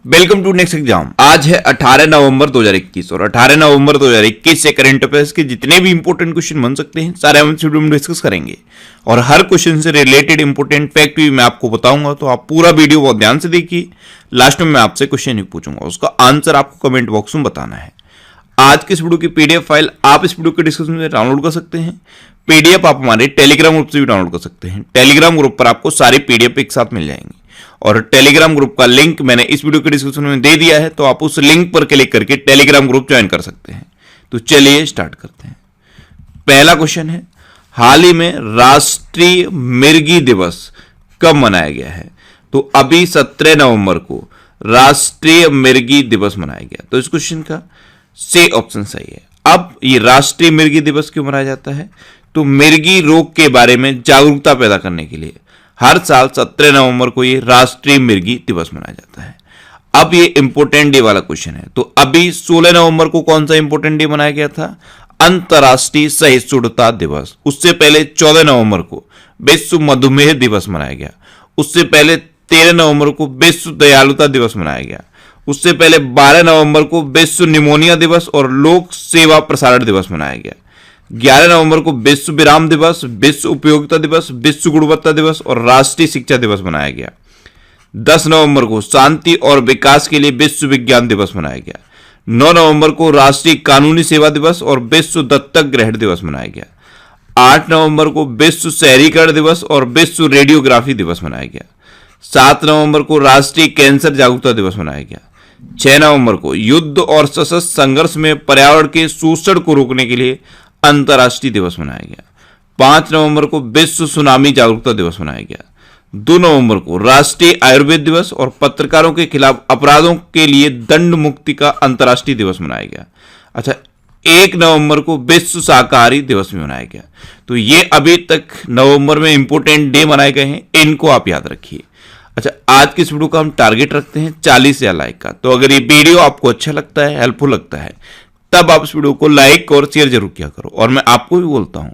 Welcome to next exam. आज है 18 नवंबर 2021 और 18 नवंबर 2021 से करंट अफेयर्स के जितने भी इंपॉर्टेंट क्वेश्चन बन सकते हैं सारे हम इस वीडियो में डिस्कस करेंगे और हर क्वेश्चन से रिलेटेड इंपॉर्टेंट फैक्ट भी मैं आपको बताऊंगा। तो आप पूरा वीडियो बहुत ध्यान से देखिए। लास्ट में मैं आपसे क्वेश्चन ही पूछूंगा, उसका आंसर आपको कमेंट बॉक्स में बताना है। आज के इस वीडियो की पीडीएफ फाइल आप इस वीडियो के डिस्क्रिप्शन में डाउनलोड कर सकते हैं। पीडीएफ आप हमारे टेलीग्राम ग्रुप से भी डाउनलोड कर सकते हैं। टेलीग्राम ग्रुप पर आपको सारी पीडीएफ एक साथ मिल जाएंगी और टेलीग्राम ग्रुप का लिंक मैंने इस वीडियो के डिस्क्रिप्शन में दे दिया है, तो आप उस लिंक पर क्लिक करके टेलीग्राम ग्रुप ज्वाइन कर सकते हैं। तो चलिए स्टार्ट करते हैं। पहला क्वेश्चन है, हाल ही में राष्ट्रीय मिर्गी दिवस कब मनाया गया है? तो अभी 17 नवंबर को राष्ट्रीय मिर्गी दिवस मनाया गया। तो इस क्वेश्चन का सी ऑप्शन सही है। अब ये राष्ट्रीय मिर्गी दिवस क्यों मनाया जाता है? तो मिर्गी रोग के बारे में जागरूकता पैदा करने के लिए हर साल 17 नवंबर को ये राष्ट्रीय मिर्गी दिवस मनाया जाता है। अब ये इंपोर्टेंट डे वाला क्वेश्चन है। तो अभी 16 नवंबर को कौन सा इंपोर्टेंट डे मनाया गया था? अंतर्राष्ट्रीय सहिष्णुता दिवस। उससे पहले 14 नवंबर को विश्व मधुमेह दिवस मनाया गया। उससे पहले 13 नवंबर को विश्व दयालुता दिवस मनाया गया। उससे पहले 12 नवंबर को विश्व निमोनिया दिवस और लोक सेवा प्रसारण दिवस मनाया गया। 11 नवंबर को विश्व विराम दिवस, विश्व उपयोगिता दिवस, विश्व गुणवत्ता दिवस और राष्ट्रीय शिक्षा दिवस मनाया गया। 10 नवंबर को शांति और विकास के लिए विश्व विज्ञान दिवस मनाया गया। 9 नवंबर को राष्ट्रीय कानूनी सेवा दिवस और विश्व दत्तक ग्रहण दिवस मनाया गया। 8 नवंबर को विश्व शहरीकरण दिवस और विश्व रेडियोग्राफी दिवस मनाया गया। 7 नवंबर को राष्ट्रीय कैंसर जागरूकता दिवस मनाया गया। 6 नवंबर को युद्ध और सशस्त्र संघर्ष में पर्यावरण के शोषण को रोकने के लिए अंतर्राष्ट्रीय दिवस मनाया गया। 5 नवंबर को विश्व सुनामी जागरूकता दिवस मनाया गया। 2 नवंबर को राष्ट्रीय आयुर्वेद दिवस और पत्रकारों के खिलाफ अपराधों के लिए दंड मुक्ति का अंतर्राष्ट्रीय दिवस मनाया गया। अच्छा, 1 नवंबर को विश्व शाकाहारी दिवस भी मनाया गया। तो ये अभी तक नवंबर में इंपोर्टेंट डे मनाए गए हैं, इनको आप याद रखिए। अच्छा, आज की इस वीडियो का हम टारगेट रखते हैं 40,000 लाइक का। तो अगर ये वीडियो आपको अच्छा लगता है, हेल्पफुल लगता है, तब आप इस वीडियो को लाइक और शेयर जरूर किया करो। और मैं आपको भी बोलता हूं,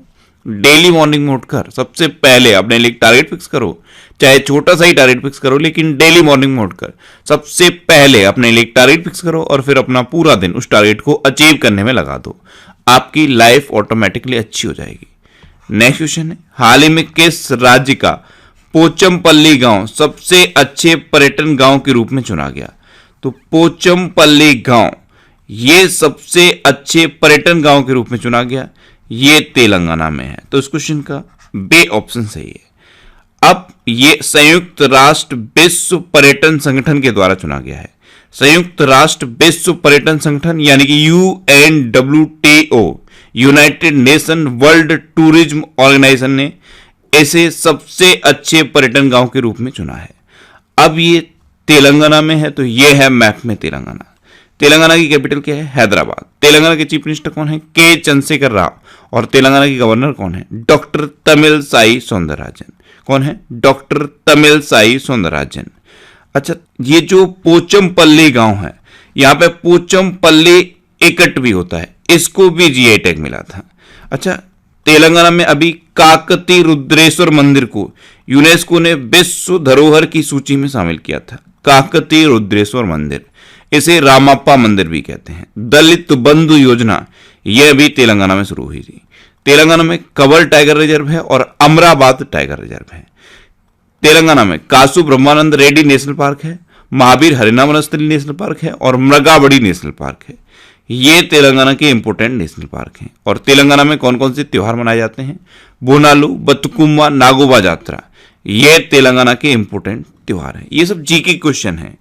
डेली मॉर्निंग में उठकर सबसे पहले अपने लिए टारगेट फिक्स करो। चाहे छोटा सा ही टारगेट फिक्स करो, लेकिन डेली मॉर्निंग में उठकर सबसे पहले अपने लिए टारगेट फिक्स करो और फिर अपना पूरा दिन उस टारगेट को अचीव करने में लगा दो। आपकी लाइफ ऑटोमेटिकली अच्छी हो जाएगी। नेक्स्ट क्वेश्चन है, हाल ही में किस राज्य का पोचमपल्ली गांव सबसे अच्छे पर्यटन गांव के रूप में चुना गया? तो पोचमपल्ली गांव ये सबसे अच्छे पर्यटन गांव के रूप में चुना गया, ये तेलंगाना में है। तो इस क्वेश्चन का बी ऑप्शन सही है। अब ये संयुक्त राष्ट्र विश्व पर्यटन संगठन के द्वारा चुना गया है। संयुक्त राष्ट्र विश्व पर्यटन संगठन यानी कि UNWTO, United Nation World Tourism Organization ने इसे सबसे अच्छे पर्यटन गांव के रूप में चुना है। अब ये तेलंगाना में है, तो ये है मैप में तेलंगाना। तेलंगाना की कैपिटल क्या है? हैदराबाद। तेलंगाना के चीफ मिनिस्टर कौन है? के चंद्रशेखर राव। और तेलंगाना के गवर्नर कौन है? डॉक्टर तमिलसाई सौंदरराजन। कौन है? डॉक्टर तमिलसाई सौंदरराजन। अच्छा, ये जो पोचमपल्ली गांव है, यहाँ पे पोचमपल्ली इकट भी होता है, इसको भी जीआई टैग मिला था। अच्छा, तेलंगाना में अभी काकती रुद्रेश्वर मंदिर को यूनेस्को ने विश्व धरोहर की सूची में शामिल किया था। काकती रुद्रेश्वर मंदिर, इसे रामप्पा मंदिर भी कहते हैं। दलित बंधु योजना यह भी तेलंगाना में शुरू हुई थी। तेलंगाना में कबर टाइगर रिजर्व है और अमराबाद टाइगर रिजर्व है। तेलंगाना में कासु ब्रह्मानंद रेड्डी नेशनल पार्क है, महावीर हरिना वनस्थली नेशनल पार्क है और मृगावड़ी नेशनल पार्क है। ये तेलंगाना के इंपोर्टेंट नेशनल पार्क हैं। और तेलंगाना में कौन कौन से त्योहार मनाए जाते हैं? बोनालू, बतुकुम्मा, नागोबा जात्रा, ये तेलंगाना के इंपोर्टेंट त्योहार हैं। ये सब जीके क्वेश्चन हैं।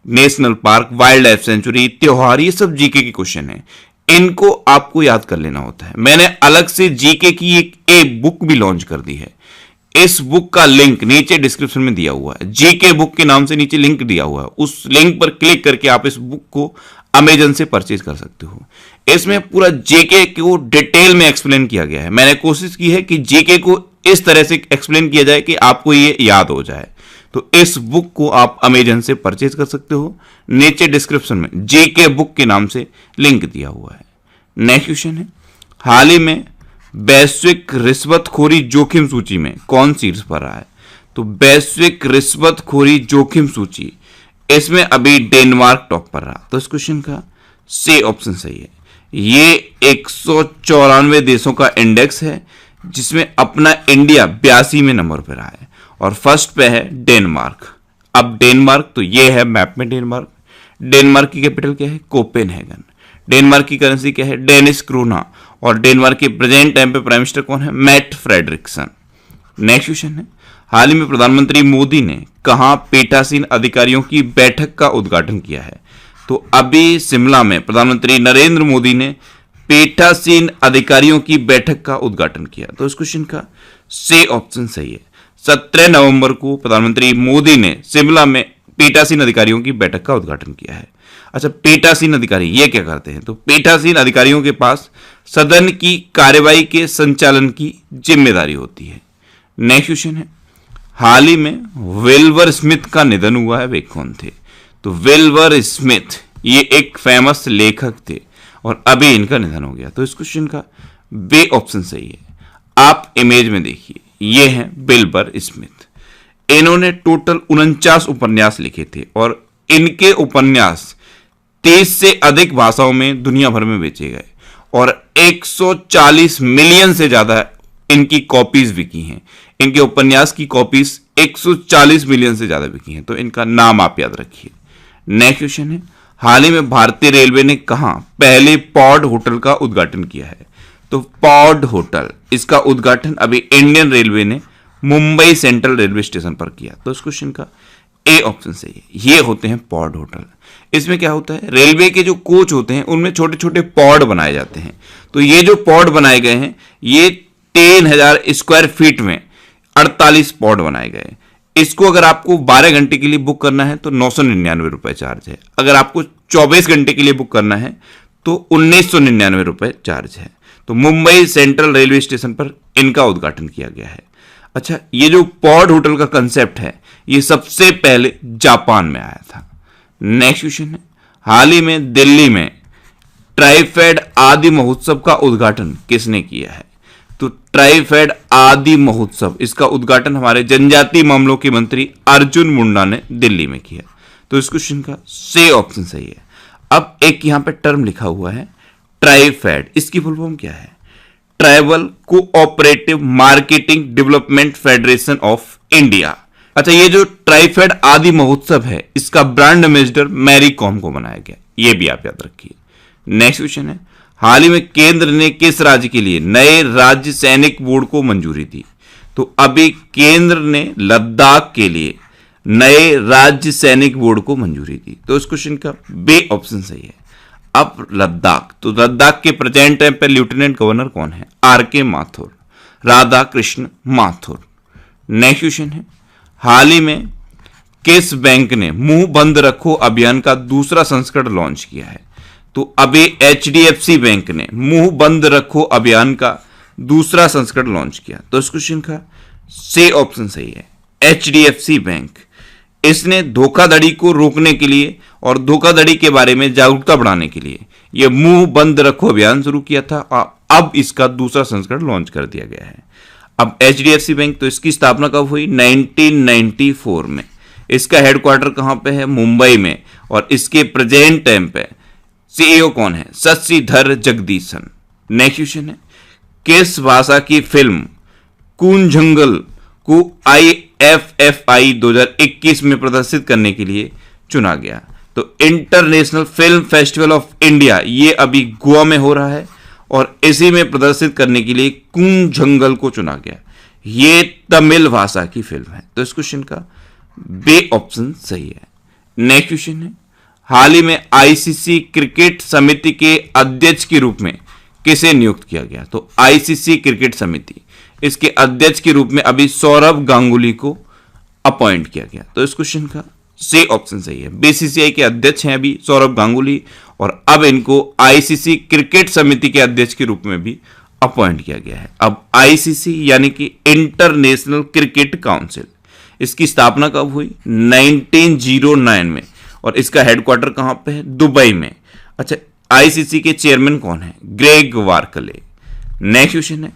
National park, wild life sanctuary, त्योहार, ये सब जीके के क्वेश्चन हैं। इनको आपको याद कर लेना होता है। मैंने अलग से जीके की एक बुक भी लॉन्च कर दी है। इस बुक का लिंक नीचे डिस्क्रिप्शन में दिया हुआ है। जीके बुक के नाम से नीचे लिंक दिया हुआ है। उस लिंक पर क्लिक करके आप इस बुक को अमेजन से परचेज कर सकते हो। इसमें पूरा जीके को डिटेल में एक्सप्लेन किया गया है। मैंने कोशिश की है कि जीके को इस तरह से एक्सप्लेन किया जाए कि आपको ये याद हो जाए। तो इस बुक को आप अमेजन से परचेज कर सकते हो। नीचे डिस्क्रिप्शन में जीके बुक के नाम से लिंक दिया हुआ है। नेक्स्ट क्वेश्चन है, हाल ही में वैश्विक रिश्वतखोरी जोखिम सूची में कौन शीर्ष पर रहा है? तो वैश्विक रिश्वतखोरी जोखिम सूची इसमें अभी डेनमार्क टॉप पर रहा, तो इस क्वेश्चन का सी ऑप्शन सही है। ये 194 देशों का इंडेक्स है जिसमें अपना इंडिया 82वें नंबर पर रहा है और फर्स्ट पे है डेनमार्क। अब डेनमार्क, तो ये है मैप में डेनमार्क। डेनमार्क की कैपिटल क्या है? कोपेनहेगन। डेनमार्क की करेंसी क्या है? Danish krona. और डेनमार्क के प्रेजेंट टाइम पे प्राइम मिनिस्टर कौन है? Mat Frederiksen. नेक्स्ट क्वेश्चन है, हाल ही में प्रधानमंत्री मोदी ने कहां पीठासीन अधिकारियों की बैठक का उद्घाटन किया है? तो अभी शिमला में प्रधानमंत्री नरेंद्र मोदी ने पीठासीन अधिकारियों की बैठक का उद्घाटन किया, तो इस क्वेश्चन का सी ऑप्शन सही है। 17 नवंबर को प्रधानमंत्री मोदी ने शिमला में पीठासीन अधिकारियों की बैठक का उद्घाटन किया है। अच्छा, पीठासीन अधिकारी ये क्या करते हैं? तो पीठासीन अधिकारियों के पास सदन की कार्यवाही के संचालन की जिम्मेदारी होती है। नेक्स्ट क्वेश्चन है, हाल ही में विल्बर स्मिथ का निधन हुआ है, वे कौन थे? तो विल्बर स्मिथ ये एक फेमस लेखक थे और अभी इनका निधन हो गया, तो इस क्वेश्चन का बी ऑप्शन सही है। आप इमेज में देखिए, ये हैं विल्बर स्मिथ। इन्होंने टोटल 49 उपन्यास लिखे थे और इनके उपन्यास 30 से अधिक भाषाओं में दुनिया भर में बेचे गए और 140 मिलियन से ज्यादा इनकी कॉपीज बिकी हैं। इनके उपन्यास की कॉपीज 140 मिलियन से ज्यादा बिकी हैं, तो इनका नाम आप याद रखिए। नेक्स्ट क्वेश्चन है, हाल ही में भारतीय रेलवे ने कहां पहले पॉड होटल का उद्घाटन किया है? तो पॉड होटल, इसका उद्घाटन अभी इंडियन रेलवे ने मुंबई सेंट्रल रेलवे स्टेशन पर किया, तो इस क्वेश्चन का ए ऑप्शन सही है। ये होते हैं पॉड होटल। इसमें क्या होता है, रेलवे के जो कोच होते हैं उनमें छोटे छोटे पॉड बनाए जाते हैं, तो ये जो पॉड बनाए गए हैं ये 3000 स्क्वायर फीट में 48 पॉड बनाए गए। इसको अगर आपको 12 घंटे के लिए बुक करना है तो 999 रुपए चार्ज है। अगर आपको 24 घंटे के लिए बुक करना है तो 1999 रुपए चार्ज है। तो मुंबई सेंट्रल रेलवे स्टेशन पर इनका उद्घाटन किया गया है। अच्छा, ये जो पॉड होटल का कंसेप्ट है ये सबसे पहले जापान में आया था। नेक्स्ट क्वेश्चन है, हाल ही में दिल्ली में ट्राइफेड आदि महोत्सव का उद्घाटन किसने किया है? तो ट्राइफेड आदि महोत्सव, इसका उद्घाटन हमारे जनजातीय मामलों के मंत्री अर्जुन मुंडा ने दिल्ली में किया, तो इस क्वेश्चन का सी ऑप्शन सही है। अब एक यहां पे टर्म लिखा हुआ है ट्राइफेड, इसकी फुल फॉर्म क्या है? Tribal cooperative marketing development federation of India. अच्छा, ये जो ट्राइफेड आदि महोत्सव है इसका ब्रांड एम्बेसडर मैरी कॉम को बनाया गया, ये भी आप याद रखिए। नेक्स्ट क्वेश्चन है, हाल ही में केंद्र ने किस राज्य के लिए नए राज्य सैनिक बोर्ड को मंजूरी दी? तो अभी केंद्र ने लद्दाख के लिए नए राज्य सैनिक बोर्ड को मंजूरी दी, तो इस क्वेश्चन का बी ऑप्शन सही है। अब लद्दाख, तो लद्दाख के प्रेजेंट टाइम पे लेफ्टिनेंट गवर्नर कौन है? आर के माथुर, राधा कृष्ण माथुर। नेक्स्ट क्वेश्चन है, हाल ही में किस बैंक ने मुंह बंद रखो अभियान का दूसरा संस्करण लॉन्च किया है? तो अभी HDFC बैंक ने मुंह बंद रखो अभियान का दूसरा संस्करण लॉन्च किया, तो इस क्वेश्चन का सी ऑप्शन सही है। HDFC बैंक, इसने धोखाधड़ी को रोकने के लिए और धोखाधड़ी के बारे में जागरूकता बढ़ाने के लिए यह मुंह बंद रखो अभियान शुरू किया था और अब इसका दूसरा संस्करण लॉन्च कर दिया गया है। अब HDFC बैंक, तो इसकी स्थापना कब हुई? 1994 में। इसका हेडक्वार्टर कहां पे है? मुंबई में। और इसके प्रेजेंट टाइम पे CEO कौन है? शशिधर जगदीशन। नेक्स्ट क्वेश्चन है, किस भाषा की फिल्म कून जंगल को IFFI 2021 में प्रदर्शित करने के लिए चुना गया? तो international film festival of India ये अभी गोवा में हो रहा है और इसी में प्रदर्शित करने के लिए कून जंगल को चुना गया। ये तमिल भाषा की फिल्म है, तो इस क्वेश्चन का बी ऑप्शन सही है। नेक्स्ट क्वेश्चन है, हाल ही में ICC क्रिकेट समिति के अध्यक्ष के रूप में किसे नियुक्त किया गया? तो ICC क्रिकेट समिति, इसके अध्यक्ष के रूप में अभी सौरभ गांगुली को अपॉइंट किया गया, तो इस क्वेश्चन का सी ऑप्शन सही है। BCCI के अध्यक्ष हैं अभी सौरभ गांगुली और अब इनको ICC क्रिकेट समिति के अध्यक्ष के रूप में भी अपॉइंट किया गया है। अब ICC यानी कि इंटरनेशनल क्रिकेट काउंसिल, इसकी स्थापना कब हुई? 1909 में और इसका हेडक्वार्टर कहां पे है? दुबई में। अच्छा, ICC के चेयरमैन कौन है? ग्रेग वार्कले। नेक्स्ट क्वेश्चन है,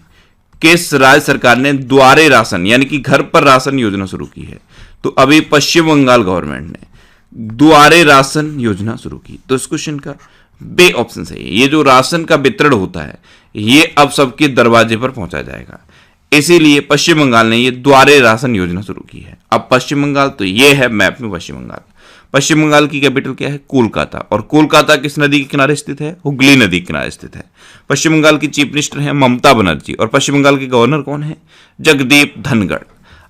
किस राज्य सरकार ने द्वारे राशन यानी कि घर पर राशन योजना शुरू की है? तो अभी पश्चिम बंगाल गवर्नमेंट ने द्वारे राशन योजना शुरू की? तो इस क्वेश्चन का बे ऑप्शन सही है। ये जो राशन का वितरण होता है ये अब सबके दरवाजे पर पहुंचा जाएगा, इसीलिए पश्चिम बंगाल ने ये द्वारे राशन योजना शुरू की है। अब पश्चिम बंगाल, तो ये है मैप में पश्चिम बंगाल। पश्चिम बंगाल की कैपिटल क्या है? कोलकाता। और कोलकाता किस नदी के किनारे स्थित है? हुगली नदी के किनारे स्थित है। पश्चिम बंगाल की चीफ मिनिस्टर है ममता बनर्जी और पश्चिम बंगाल के गवर्नर कौन है? जगदीप धनखड़।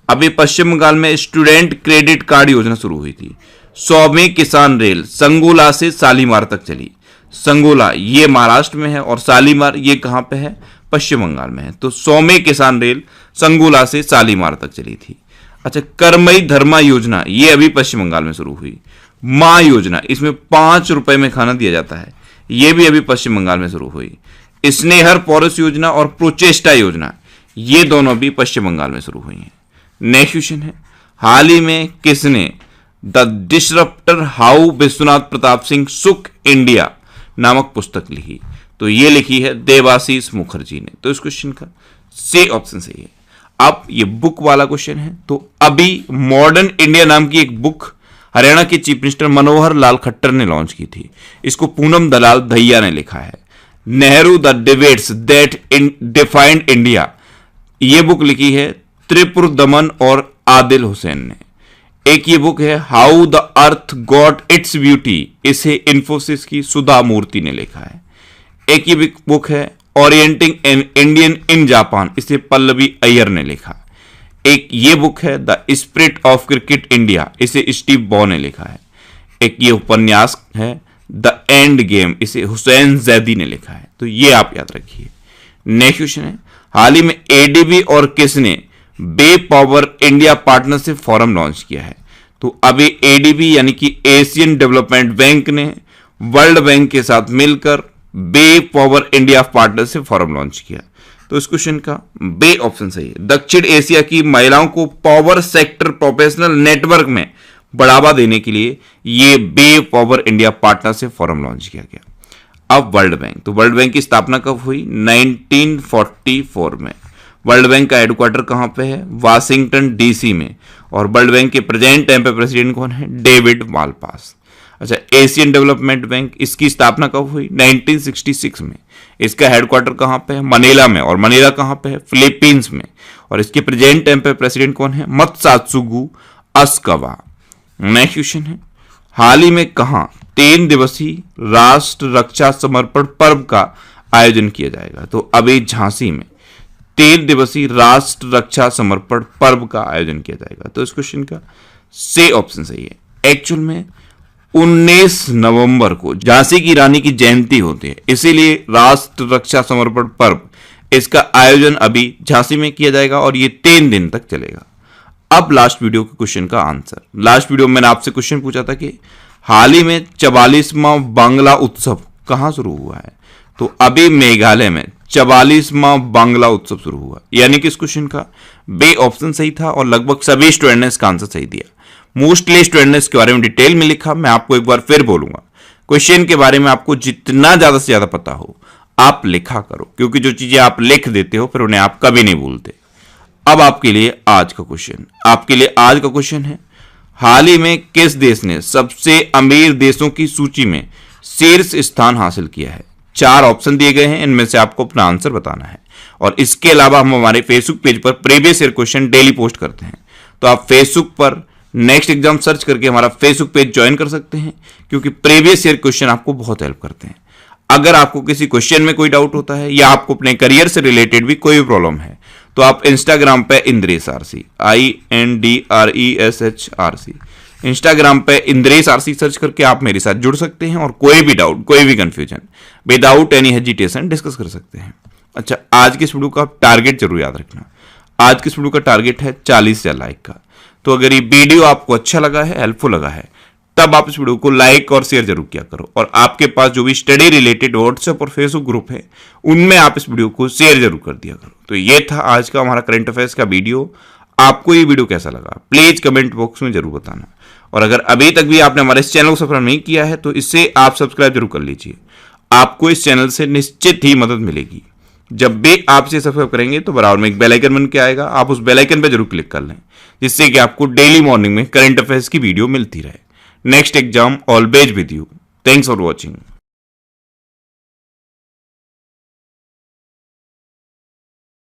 अभी पश्चिम बंगाल में स्टूडेंट क्रेडिट कार्ड योजना शुरू हुई थी। 100वीं किसान रेल संगोला से शालीमार तक चली। संगोला ये महाराष्ट्र में है और शालीमार ये कहां पे है? पश्चिम बंगाल में है। तो 100वीं किसान रेल संगोला से शालीमार तक चली थी। अच्छा, करमई धर्मा योजना ये अभी पश्चिम बंगाल में शुरू हुई। मां योजना, इसमें 5 रुपए में खाना दिया जाता है, ये भी अभी पश्चिम बंगाल में शुरू हुई। स्नेहर पौरस योजना और प्रोचेस्टा योजना ये दोनों भी पश्चिम बंगाल में शुरू हुई हैं। नेक्स्ट क्वेश्चन है, हाल ही में किसने the disruptor how Vishwanath Pratap Singh सुक इंडिया नामक पुस्तक लिखी? तो ये लिखी है देवाशीष मुखर्जी ने। तो इस क्वेश्चन का सी ऑप्शन सही है। अब ये बुक वाला क्वेश्चन है। तो अभी मॉडर्न इंडिया नाम की एक बुक हरियाणा के चीफ मिनिस्टर मनोहर लाल खट्टर ने लॉन्च की थी। इसको पूनम दलाल दहिया ने लिखा है। Nehru the debates that defined India ये बुक लिखी है त्रिपुर दमन और आदिल हुसैन ने। एक ये बुक है how the earth got its beauty, इसे इन्फोसिस की सुधा मूर्ति ने लिखा है। एक ये बुक है orienting an Indian in Japan, इसे पल्लवी अय्यर ने लिखा। एक ये बुक है the spirit of cricket India, इसे स्टीव बॉ ने लिखा है। एक ये उपन्यास है द एंड गेम, इसे हुसैन जैदी ने लिखा है। तो ये आप याद रखिए। नेक्स्ट क्वेश्चन है, हाल ही में एडीबी और किसने बे Power India Partnership Forum launch किया है? तो अभी एडीबी यानी कि एशियन डेवलपमेंट बैंक ने वर्ल्ड बैंक के साथ मिलकर बे Power India Partnership Forum launch किया। तो इस क्वेश्चन का बे ऑप्शन सही है। दक्षिण एशिया की महिलाओं को पावर सेक्टर प्रोफेशनल नेटवर्क में बढ़ावा देने के लिए यह बे Power India Partnership Forum launch किया गया। अब वर्ल्ड बैंक, तो वर्ल्ड बैंक की स्थापना कब हुई? 1944 में। वर्ल्ड बैंक का हेडक्वार्टर कहां पे है? वाशिंगटन डीसी में। और वर्ल्ड बैंक के प्रेजेंट टाइम पे प्रेसिडेंट कौन है? David Malpass. अच्छा, एशियन डेवलपमेंट बैंक, इसकी स्थापना कब हुई? 1966 में। इसका हेडक्वार्टर कहां पे है? मनीला में। और मनीला कहां पे है? फिलीपींस में। और इसके प्रेजेंट टाइम पे प्रेसिडेंट कौन है? मत्सात्सुगु अस्कावा। नेक्स्ट क्वेश्चन है, हाल ही में कहां 3 दिवसीय राष्ट्र रक्षा समर्पण पर्व का आयोजन किया जाएगा? तो अभी झांसी में 3 दिवसीय राष्ट्र रक्षा समर्पण पर्व का आयोजन किया जाएगा। तो इस क्वेश्चन का से ऑप्शन सही है। एक्चुअल में 19 नवंबर को झांसी की रानी की जयंती होती है, इसीलिए राष्ट्र रक्षा समर्पण पर्व इसका आयोजन अभी झांसी में किया जाएगा और ये 3 दिन तक चलेगा। अब लास्ट वीडियो के क्वेश्चन का आंसर। लास्ट वीडियो में मैंने आपसे क्वेश्चन पूछा था कि हाल ही में 44वां बांग्ला उत्सव कहां शुरू हुआ है? तो अभी मेघालय में 44वां बांग्ला उत्सव शुरू हुआ। यानी कि इस क्वेश्चन का बे ऑप्शन सही था और लगभग सभी स्टूडेंट ने इसका आंसर सही दिया। मोस्टली स्टूडेंट ने इसके बारे में डिटेल में लिखा। मैं आपको एक बार फिर बोलूंगा, क्वेश्चन के बारे में आपको जितना ज्यादा से ज्यादा पता हो आप लिखा करो, क्योंकि जो चीजें आप लिख देते हो फिर उन्हें आप कभी नहीं भूलते। अब आपके लिए आज का क्वेश्चन है, हाल ही में किस देश ने सबसे अमीर देशों की सूची में शीर्ष स्थान हासिल किया है? 4 ऑप्शन दिए गए हैं, इनमें से आपको अपना आंसर बताना है। और इसके अलावा हम हमारे फेसबुक पेज पर previous year question daily post करते हैं, तो आप फेसबुक पर नेक्स्ट एग्जाम सर्च करके हमारा फेसबुक पेज ज्वाइन कर सकते हैं, क्योंकि प्रीवियस ईयर क्वेश्चन आपको बहुत हेल्प करते हैं। अगर आपको किसी क्वेश्चन में कोई डाउट होता है या आपको अपने करियर से रिलेटेड भी कोई प्रॉब्लम है, तो आप इंस्टाग्राम पे इंद्रेश आरसी INDRESH इंस्टाग्राम पे इंद्रेश आरसी सर्च करके आप मेरे साथ जुड़ सकते हैं और कोई भी डाउट, कोई भी confusion without any hesitation discuss कर सकते हैं। अच्छा, आज की इस वीडियो का टारगेट जरूर याद रखना। आज की इस वीडियो का टारगेट है 40,000 लाइक का। तो अगर ये वीडियो आपको अच्छा लगा है, हेल्पफुल लगा है, तब आप इस वीडियो को लाइक और शेयर जरूर किया करो। और आपके पास जो भी स्टडी रिलेटेड व्हाट्सएप और फेसबुक ग्रुप है, उनमें आप इस वीडियो को शेयर जरूर कर दिया करो। तो ये था आज का हमारा करंट अफेयर्स का वीडियो। आपको ये वीडियो कैसा लगा प्लीज कमेंट बॉक्स में जरूर बताना। और अगर अभी तक भी आपने हमारे इस चैनल को सब्सक्राइब नहीं किया है, तो इससे आप सब्सक्राइब जरूर कर लीजिए। आपको इस चैनल से निश्चित ही मदद मिलेगी। जब भी आप इसे सब्सक्राइब करेंगे तो बराबर में एक बेल आइकन बन के आएगा, आप उस बेल आइकन पर जरूर क्लिक कर लें, जिससे कि आपको डेली मॉर्निंग में करंट अफेयर्स की वीडियो मिलती रहे। next exam always with you. Thanks for watching.